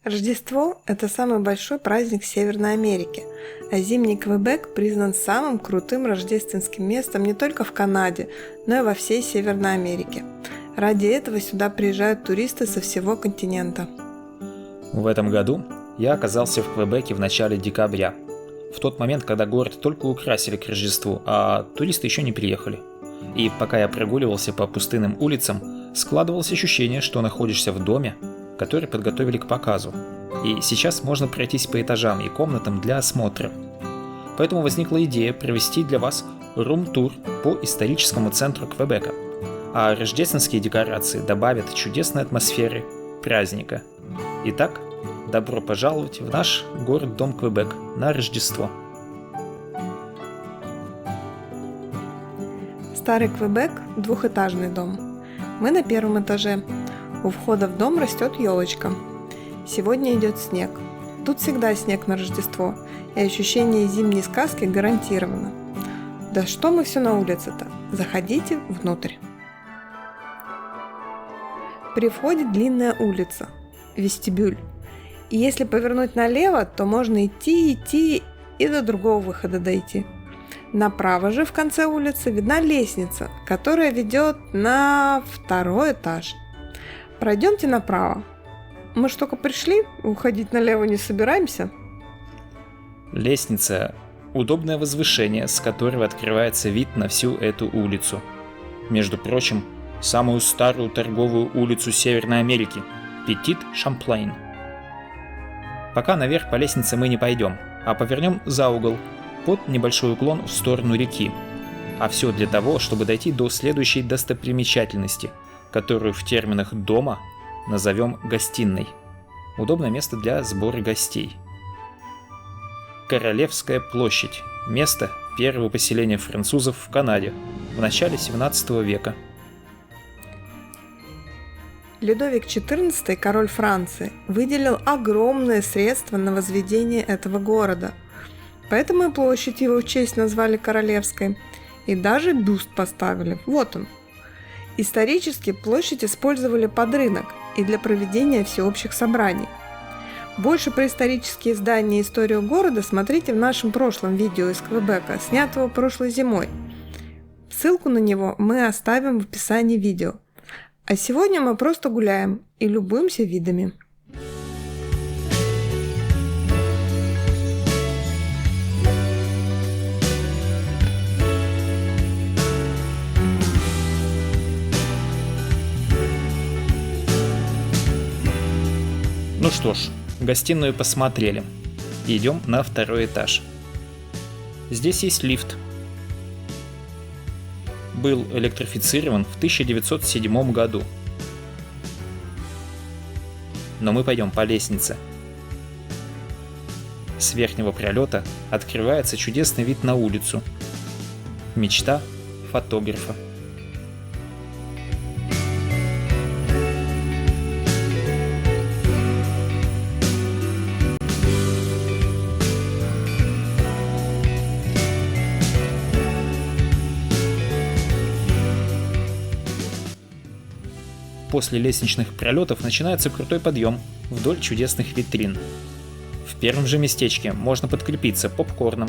Рождество – это самый большой праздник в Северной Америке, а зимний Квебек признан самым крутым рождественским местом не только в Канаде, но и во всей Северной Америке. Ради этого сюда приезжают туристы со всего континента. В этом году я оказался в Квебеке в начале декабря, в тот момент, когда город только украсили к Рождеству, а туристы еще не приехали. И пока я прогуливался по пустынным улицам, складывалось ощущение, что находишься в доме, который подготовили к показу. И сейчас можно пройтись по этажам и комнатам для осмотра. Поэтому возникла идея провести для вас рум-тур по историческому центру Квебека. А рождественские декорации добавят чудесной атмосферы праздника. Итак, добро пожаловать в наш город-дом Квебек на Рождество. Старый Квебек – двухэтажный дом. Мы на первом этаже. У входа в дом растет елочка. Сегодня идет снег. Тут всегда снег на Рождество, и ощущение зимней сказки гарантировано. Да что мы все на улице-то? Заходите внутрь. При входе длинная улица, вестибюль. И если повернуть налево, то можно идти и до другого выхода дойти. Направо же в конце улицы видна лестница, которая ведет на второй этаж. Пройдемте направо. Мы ж только пришли, уходить налево не собираемся. Лестница – удобное возвышение, с которого открывается вид на всю эту улицу. Между прочим, самую старую торговую улицу Северной Америки – Петит Шамплейн. Пока наверх по лестнице мы не пойдем, а повернем за угол, под небольшой уклон в сторону реки. А все для того, чтобы дойти до следующей достопримечательности, которую в терминах дома назовем гостиной. Удобное место для сбора гостей. Королевская площадь – место первого поселения французов в Канаде в начале 17 века. Людовик XIV, король Франции, выделил огромные средства на возведение этого города. Поэтому и площадь его в честь назвали Королевской. И даже бюст поставили. Вот он. Исторически площадь использовали под рынок и для проведения всеобщих собраний. Больше про исторические здания и историю города смотрите в нашем прошлом видео из Квебека, снятого прошлой зимой. Ссылку на него мы оставим в описании видео. А сегодня мы просто гуляем и любуемся видами. Ну что ж, гостиную посмотрели. Идем на второй этаж. Здесь есть лифт. Был электрифицирован в 1907 году. Но мы пойдем по лестнице. С верхнего пролета открывается чудесный вид на улицу. Мечта фотографа. После лестничных пролетов начинается крутой подъем вдоль чудесных витрин. В первом же местечке можно подкрепиться попкорном.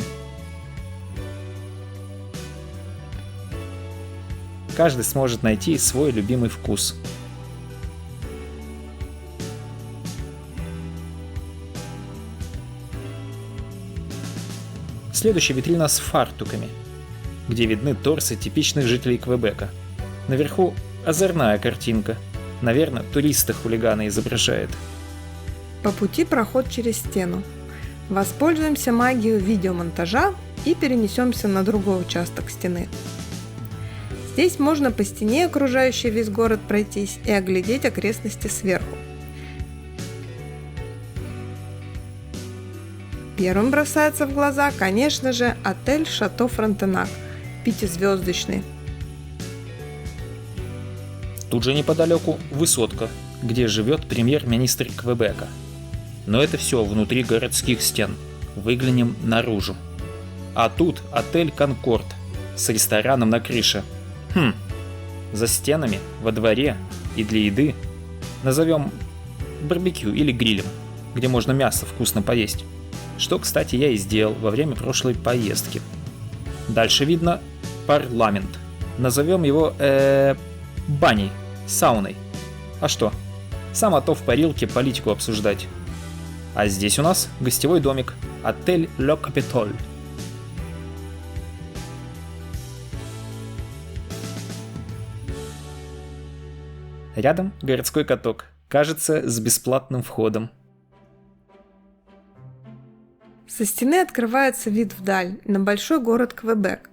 Каждый сможет найти свой любимый вкус. Следующая витрина с фартуками, где видны торсы типичных жителей Квебека. Наверху озорная картинка. Наверное, туриста-хулигана изображает. По пути проход через стену. Воспользуемся магией видеомонтажа и перенесемся на другой участок стены. Здесь можно по стене, окружающей весь город, пройтись и оглядеть окрестности сверху. Первым бросается в глаза, конечно же, отель Шато Фронтенак, 5-звездочный. Тут же неподалеку высотка, где живет премьер-министр Квебека. Но это все внутри городских стен. Выглянем наружу. А тут отель Конкорд с рестораном на крыше. За стенами, во дворе и для еды назовем барбекю или грилем. где можно мясо вкусно поесть. Что, кстати, я и сделал во время прошлой поездки. Дальше видно парламент. Назовем его баней, сауной. А что? Сам готов в парилке политику обсуждать. А здесь у нас гостевой домик. Отель Le Capitole. Рядом городской каток. Кажется, с бесплатным входом. Со стены открывается вид вдаль, на большой город Квебек.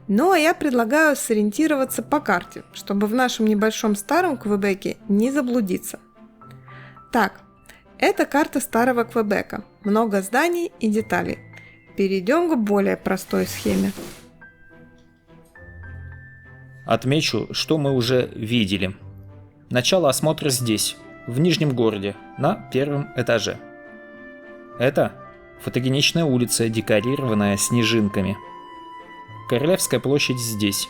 Ну а я предлагаю сориентироваться по карте, чтобы в нашем небольшом старом Квебеке не заблудиться. Так, это карта старого Квебека. Много зданий и деталей. Перейдем к более простой схеме. Отмечу, что мы уже видели. Начало осмотра здесь, в Нижнем городе, на первом этаже. Это фотогеничная улица, декорированная снежинками. Королевская площадь здесь.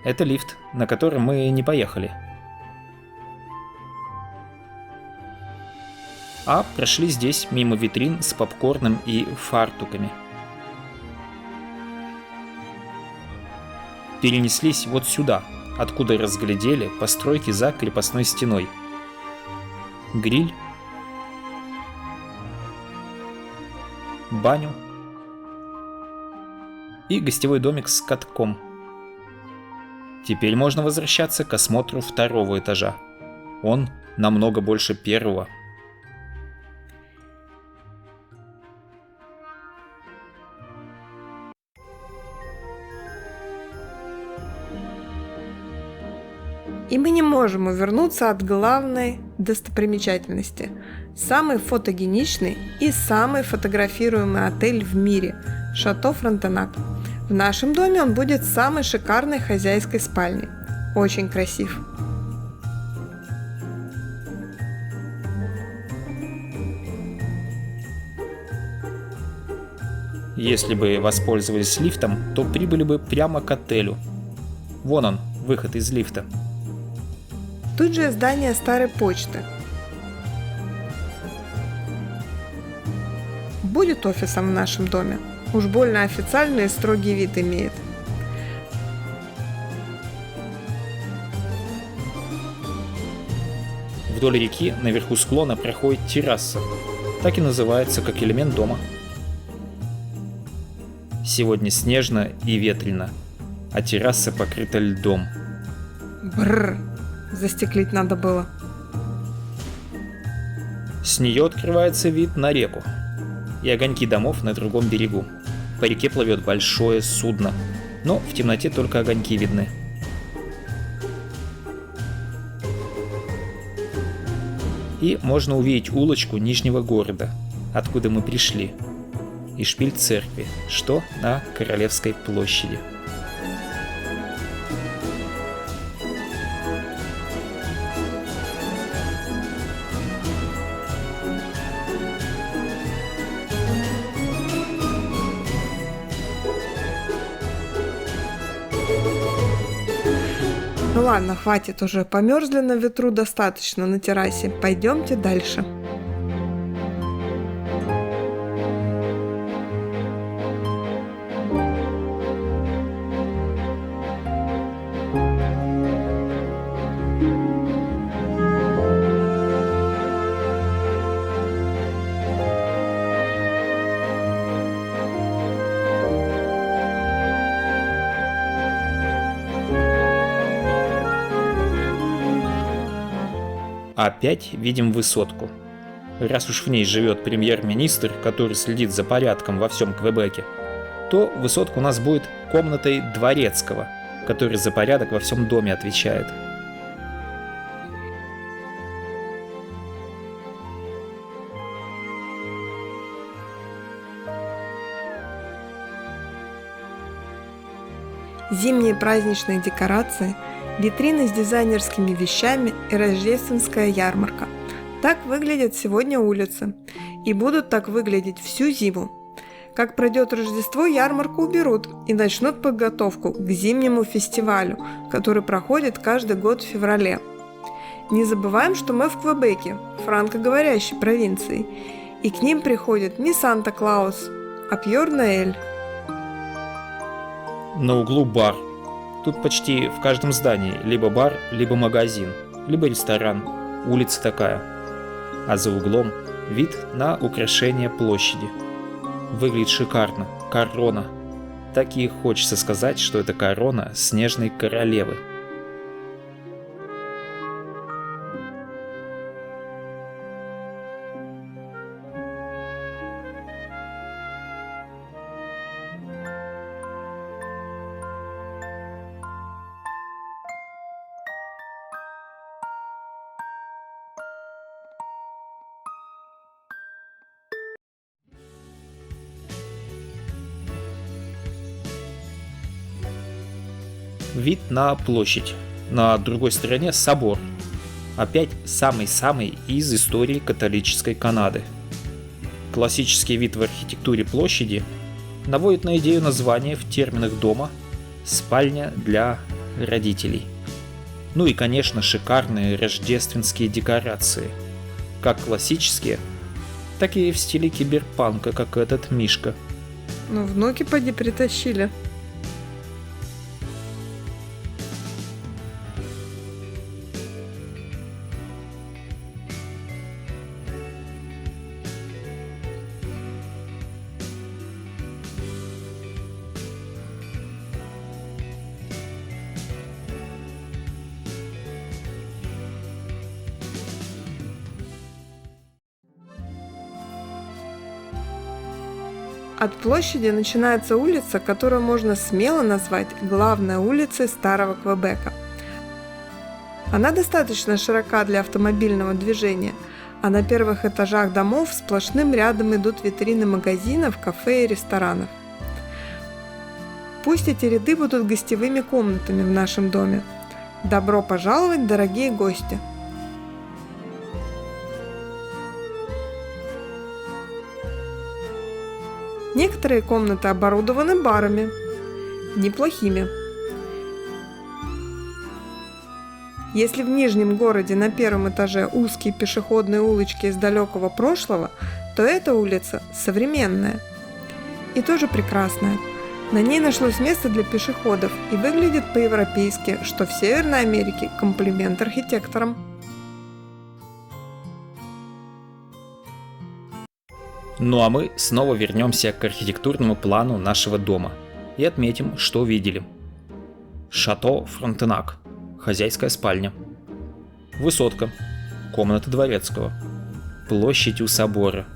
Это лифт, на котором мы не поехали. А прошли здесь мимо витрин с попкорном и фартуками. Перенеслись вот сюда, откуда разглядели постройки за крепостной стеной. Гриль, баню и гостевой домик с катком. Теперь можно возвращаться к осмотру второго этажа. Он намного больше первого. И мы не можем увернуться от главной достопримечательности. Самый фотогеничный и самый фотографируемый отель в мире – Шато Фронтенак. В нашем доме он будет самой шикарной хозяйской спальней. Очень красив. Если бы воспользовались лифтом, то прибыли бы прямо к отелю. Вон он, выход из лифта. Тут же здание старой почты. Будет офисом в нашем доме. Уж больно официальный и строгий вид имеет. Вдоль реки наверху склона проходит терраса. Так и называется, как элемент дома. Сегодня снежно и ветрено, а терраса покрыта льдом. Бррр, застеклить надо было. С нее открывается вид на реку и огоньки домов на другом берегу. По реке плывет большое судно, но в темноте только огоньки видны. И можно увидеть улочку Нижнего города, откуда мы пришли, и шпиль церкви, что на Королевской площади. Ну ладно, хватит уже, померзли на ветру достаточно на террасе, пойдемте дальше. Опять видим высотку. Раз уж в ней живет премьер-министр, который следит за порядком во всем Квебеке, то высотка у нас будет комнатой дворецкого, который за порядок во всем доме отвечает. Зимние праздничные декорации, витрины с дизайнерскими вещами и рождественская ярмарка. Так выглядят сегодня улицы. И будут так выглядеть всю зиму. Как пройдет Рождество, ярмарку уберут и начнут подготовку к зимнему фестивалю, который проходит каждый год в феврале. Не забываем, что мы в Квебеке, франкоговорящей провинции, и к ним приходит не Санта-Клаус, а Пьер-Ноэль. На углу бар. Тут почти в каждом здании либо бар, либо магазин, либо ресторан. Улица такая. А за углом вид на украшение площади. Выглядит шикарно. Корона. Так и хочется сказать, что это корона снежной королевы. Вид на площадь. На другой стороне собор. Опять самый-самый из истории католической Канады. Классический вид в архитектуре площади наводит на идею названия в терминах дома «спальня для родителей». Ну и, конечно, шикарные рождественские декорации. Как классические, так и в стиле киберпанка, как этот Мишка. Ну, внуки поди притащили. От площади начинается улица, которую можно смело назвать главной улицей Старого Квебека. Она достаточно широка для автомобильного движения, а на первых этажах домов сплошным рядом идут витрины магазинов, кафе и ресторанов. Пусть эти ряды будут гостевыми комнатами в нашем доме. Добро пожаловать, дорогие гости! Некоторые комнаты оборудованы барами, неплохими. Если в Нижнем городе на первом этаже узкие пешеходные улочки из далекого прошлого, то эта улица современная и тоже прекрасная. На ней нашлось место для пешеходов и выглядит по-европейски, что в Северной Америке комплимент архитекторам. Ну а мы снова вернемся к архитектурному плану нашего дома и отметим, что видели. Шато Фронтенак, хозяйская спальня. Высотка, комната дворецкого. Площадь у собора,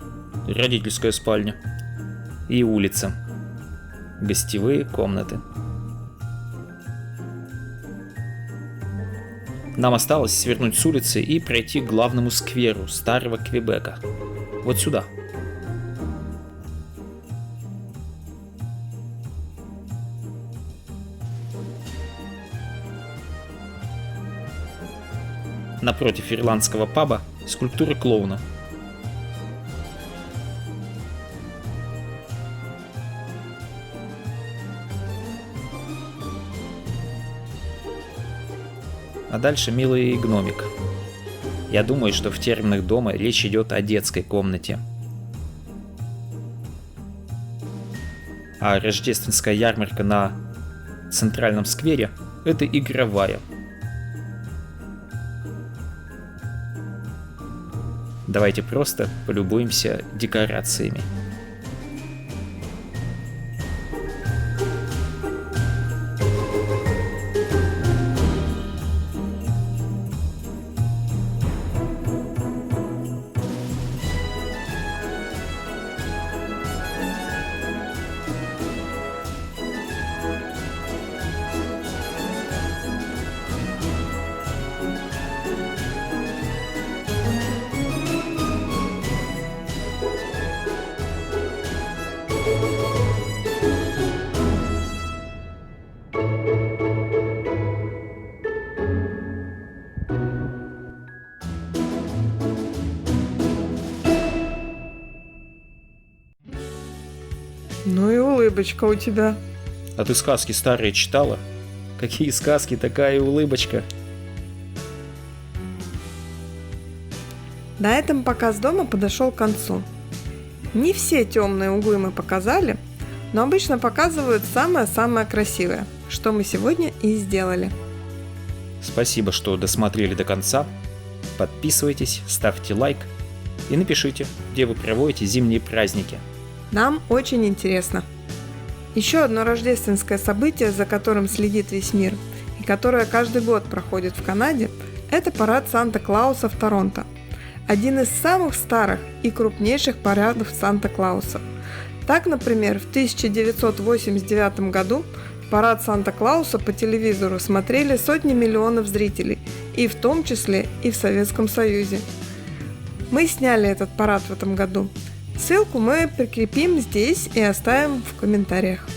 родительская спальня. И улица, гостевые комнаты. Нам осталось свернуть с улицы и пройти к главному скверу Старого Квебека. Вот сюда. Напротив ирландского паба скульптура клоуна. А дальше милый гномик. Я думаю, что в терминах дома речь идет о детской комнате. А рождественская ярмарка на центральном сквере – это игровая. Давайте просто полюбуемся декорациями. Ну и улыбочка у тебя. А ты сказки старые читала? Какие сказки, такая и улыбочка. На этом показ дома подошел к концу. Не все темные углы мы показали, но обычно показывают самое-самое красивое, что мы сегодня и сделали. Спасибо, что досмотрели до конца. Подписывайтесь, ставьте лайк и напишите, где вы проводите зимние праздники. Нам очень интересно. Еще одно рождественское событие, за которым следит весь мир, и которое каждый год проходит в Канаде, это парад Санта-Клауса в Торонто. Один из самых старых и крупнейших парадов Санта-Клауса. Так, например, в 1989 году парад Санта-Клауса по телевизору смотрели сотни миллионов зрителей, и в том числе и в Советском Союзе. Мы сняли этот парад в этом году. Ссылку мы прикрепим здесь и оставим в комментариях.